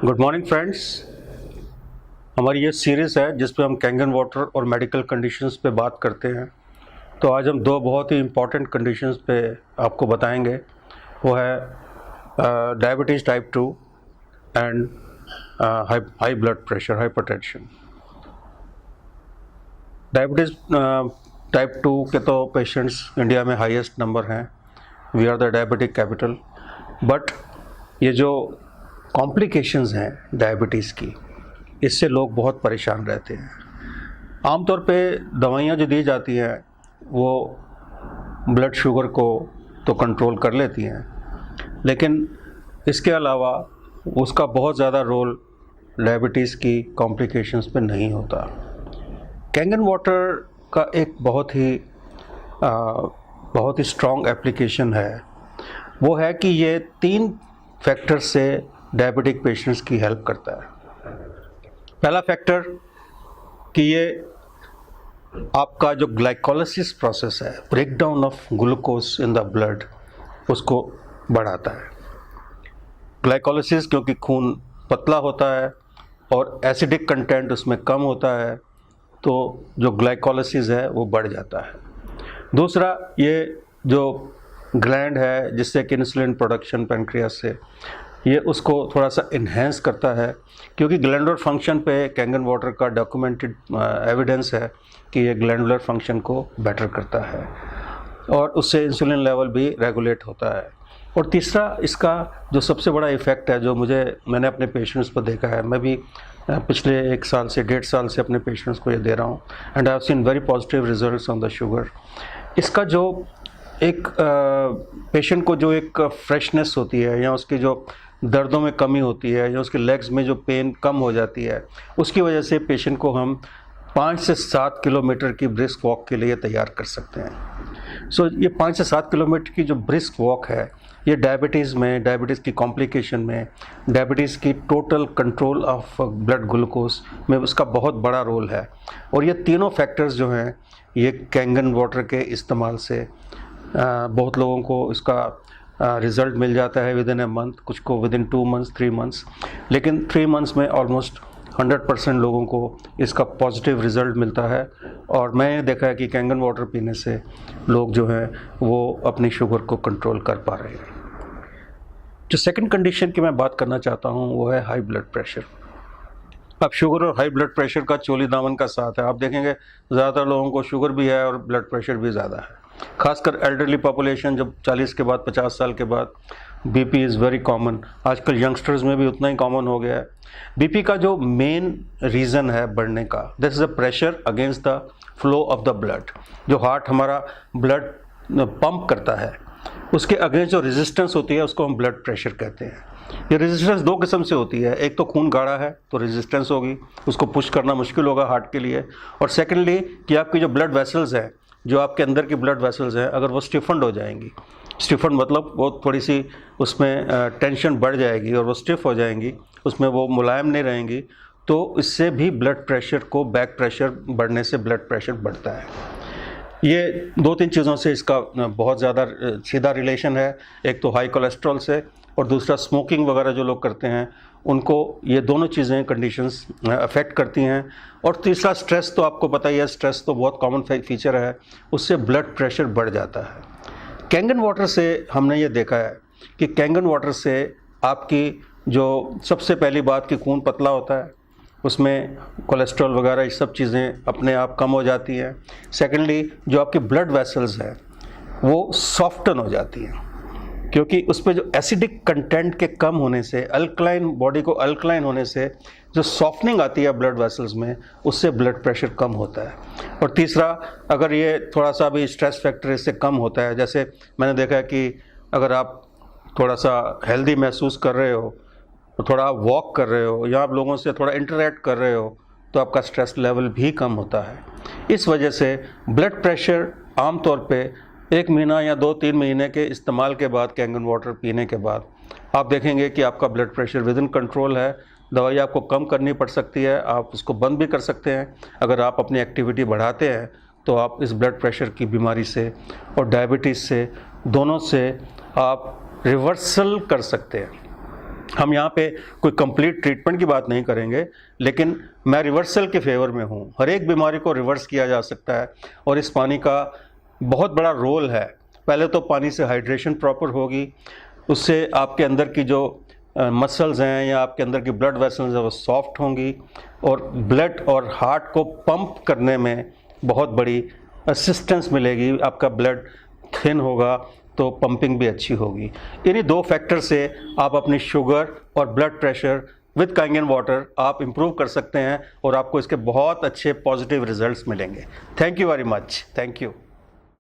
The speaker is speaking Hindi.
Good morning friends. हमारी ये सीरीज़ है जिस पे हम कैंगन वाटर और मेडिकल कंडीशंस पे बात करते हैं। तो आज हम दो बहुत ही इम्पॉर्टेंट कंडीशंस पे आपको बताएंगे। वो है diabetes type 2 and high blood pressure, hypertension. Diabetes type 2 के तो पेशेंट्स इंडिया में हाईएस्ट नंबर हैं। We are the diabetic capital. But ये जो कॉम्प्लिकेशंस हैं डायबिटीज़ की, इससे लोग बहुत परेशान रहते हैं। आमतौर पे दवाइयाँ जो दी जाती हैं वो ब्लड शुगर को तो कंट्रोल कर लेती हैं, लेकिन इसके अलावा उसका बहुत ज़्यादा रोल डायबिटीज़ की कॉम्प्लिकेशंस पे नहीं होता। कैंगन वाटर का एक बहुत ही स्ट्रॉन्ग एप्लीकेशन है। वो है कि ये 3 फैक्टर्स से डायबिटिक पेशेंट्स की हेल्प करता है। पहला फैक्टर कि ये आपका जो ग्लाइकोलाइसिस प्रोसेस है, break down of glucose in the blood, उसको बढ़ाता है। ग्लाइकोलाइसिस क्योंकि खून पतला होता है और एसिडिक कंटेंट उसमें कम होता है, तो जो ग्लाइकोलाइसिस है वो बढ़ जाता है। दूसरा, ये जो ग्लैंड है जिससे कि इंसुलिन प्रोडक्शन पैंक्रियास से, ये उसको थोड़ा सा इन्हेंस करता है, क्योंकि ग्लैंडुलर फंक्शन पे कैंगन वाटर का डॉक्यूमेंटेड एविडेंस है कि ये ग्लैंडुलर फंक्शन को बेटर करता है और उससे इंसुलिन लेवल भी रेगुलेट होता है। और तीसरा, इसका जो सबसे बड़ा इफ़ेक्ट है, जो मैंने अपने पेशेंट्स पर देखा है, मैं भी पिछले 1 साल से 1.5 साल से अपने पेशेंट्स को ये दे रहा हूँ, and I have seen very positive results on the sugar. इसका जो एक पेशेंट को जो एक फ्रेशनेस होती है, या उसकी जो दर्दों में कमी होती है, या उसके लेग्स में जो पेन कम हो जाती है, उसकी वजह से पेशेंट को हम 5 से 7 किलोमीटर की ब्रिस्क वॉक के लिए तैयार कर सकते हैं। सो ये 5 से 7 किलोमीटर की जो ब्रिस्क वॉक है, ये डायबिटीज़ की कॉम्प्लिकेशन में, डायबिटीज़ की total control of blood glucose में उसका बहुत बड़ा रोल है। और ये तीनों फैक्टर्स जो हैं, ये कैंगन वाटर के इस्तेमाल से बहुत लोगों को इसका रिज़ल्ट मिल जाता है विदिन ए मंथ, कुछ को विदिन 2 मंथ्स, 3 मंथ्स, लेकिन 3 मंथ्स में ऑलमोस्ट 100% लोगों को इसका पॉजिटिव रिज़ल्ट मिलता है। और मैंने देखा है कि कैंगन वाटर पीने से लोग जो हैं वो अपनी शुगर को कंट्रोल कर पा रहे हैं। जो सेकंड कंडीशन की मैं बात करना चाहता हूँ वो है हाई ब्लड प्रेशर। अब शुगर और हाई ब्लड प्रेशर का चोली दामन का साथ है। आप देखेंगे ज़्यादातर लोगों को शुगर भी है और ब्लड प्रेशर भी ज़्यादा है, खासकर एल्डरली पॉपुलेशन। जब 40 के बाद, 50 साल के बाद बीपी इज़ वेरी कॉमन। आजकल यंगस्टर्स में भी उतना ही कॉमन हो गया है। बीपी का जो मेन रीज़न है बढ़ने का, this is a pressure against the flow of the blood. जो हार्ट हमारा ब्लड पंप करता है, उसके अगेंस्ट जो रेजिस्टेंस होती है, उसको हम ब्लड प्रेशर कहते हैं। ये रेजिस्टेंस 2 किस्म से होती है। एक तो खून गाढ़ा है तो रेजिस्टेंस होगी, उसको पुश करना मुश्किल होगा हार्ट के लिए। और सेकेंडली कि आपकी जो ब्लड वेसल्स हैं, जो आपके अंदर की ब्लड वेसल्स हैं, अगर वो स्टिफन्ड हो जाएंगी, स्टिफन्ड मतलब वो थोड़ी सी उसमें टेंशन बढ़ जाएगी और वो स्टिफ हो जाएंगी, उसमें वो मुलायम नहीं रहेंगी, तो इससे भी ब्लड प्रेशर को, बैक प्रेशर बढ़ने से ब्लड प्रेशर बढ़ता है। ये 2-3 चीज़ों से इसका बहुत ज़्यादा सीधा रिलेशन है। एक तो हाई कोलेस्ट्रॉल से, और दूसरा स्मोकिंग वगैरह जो लोग करते हैं उनको ये दोनों चीज़ें, कंडीशंस अफेक्ट करती हैं। और तीसरा, स्ट्रेस तो आपको पता ही है, स्ट्रेस तो बहुत कॉमन फीचर है, उससे ब्लड प्रेशर बढ़ जाता है। कैंगन वाटर से हमने ये देखा है कि कैंगन वाटर से आपकी जो सबसे पहली बात कि खून पतला होता है, उसमें कोलेस्ट्रॉल वगैरह ये सब चीज़ें अपने आप कम हो जाती हैं। सेकेंडली, जो आपकी ब्लड वेसल्स हैं वो सॉफ्टन हो जाती हैं, क्योंकि उस पर जो एसिडिक कंटेंट के कम होने से, अल्कलाइन, बॉडी को अल्कलाइन होने से जो सॉफ्टनिंग आती है ब्लड वेसल्स में, उससे ब्लड प्रेशर कम होता है। और तीसरा, अगर ये थोड़ा सा भी स्ट्रेस फैक्टर इससे कम होता है, जैसे मैंने देखा है कि अगर आप थोड़ा सा हेल्दी महसूस कर रहे हो, तो थोड़ा आप वॉक कर रहे हो, या आप लोगों से थोड़ा इंटरेक्ट कर रहे हो, तो आपका स्ट्रेस लेवल भी कम होता है। इस वजह से ब्लड प्रेशर आमतौर पे 1 महीना या 2-3 महीने के इस्तेमाल के बाद, कैंगन वाटर पीने के बाद, आप देखेंगे कि आपका blood pressure with in control है। दवाई आपको कम करनी पड़ सकती है, आप उसको बंद भी कर सकते हैं। अगर आप अपनी एक्टिविटी बढ़ाते हैं तो आप इस ब्लड प्रेशर की बीमारी से और डायबिटीज़ से, दोनों से आप रिवर्सल कर सकते हैं। हम यहाँ पे कोई कंप्लीट ट्रीटमेंट की बात नहीं करेंगे, लेकिन मैं रिवर्सल के फेवर में हूँ। हर एक बीमारी को रिवर्स किया जा सकता है और इस पानी का बहुत बड़ा रोल है। पहले तो पानी से हाइड्रेशन प्रॉपर होगी, उससे आपके अंदर की जो मसल्स हैं या आपके अंदर की ब्लड वेसल्स हैं वो सॉफ्ट होंगी और ब्लड और हार्ट को पंप करने में बहुत बड़ी असिस्टेंस मिलेगी। आपका ब्लड थिन होगा तो पंपिंग भी अच्छी होगी। इन्हीं 2 फैक्टर से आप अपनी शुगर और ब्लड प्रेशर विद कांगेन वाटर आप इम्प्रूव कर सकते हैं और आपको इसके बहुत अच्छे पॉजिटिव रिजल्ट्स मिलेंगे। Thank you very much. Thank you.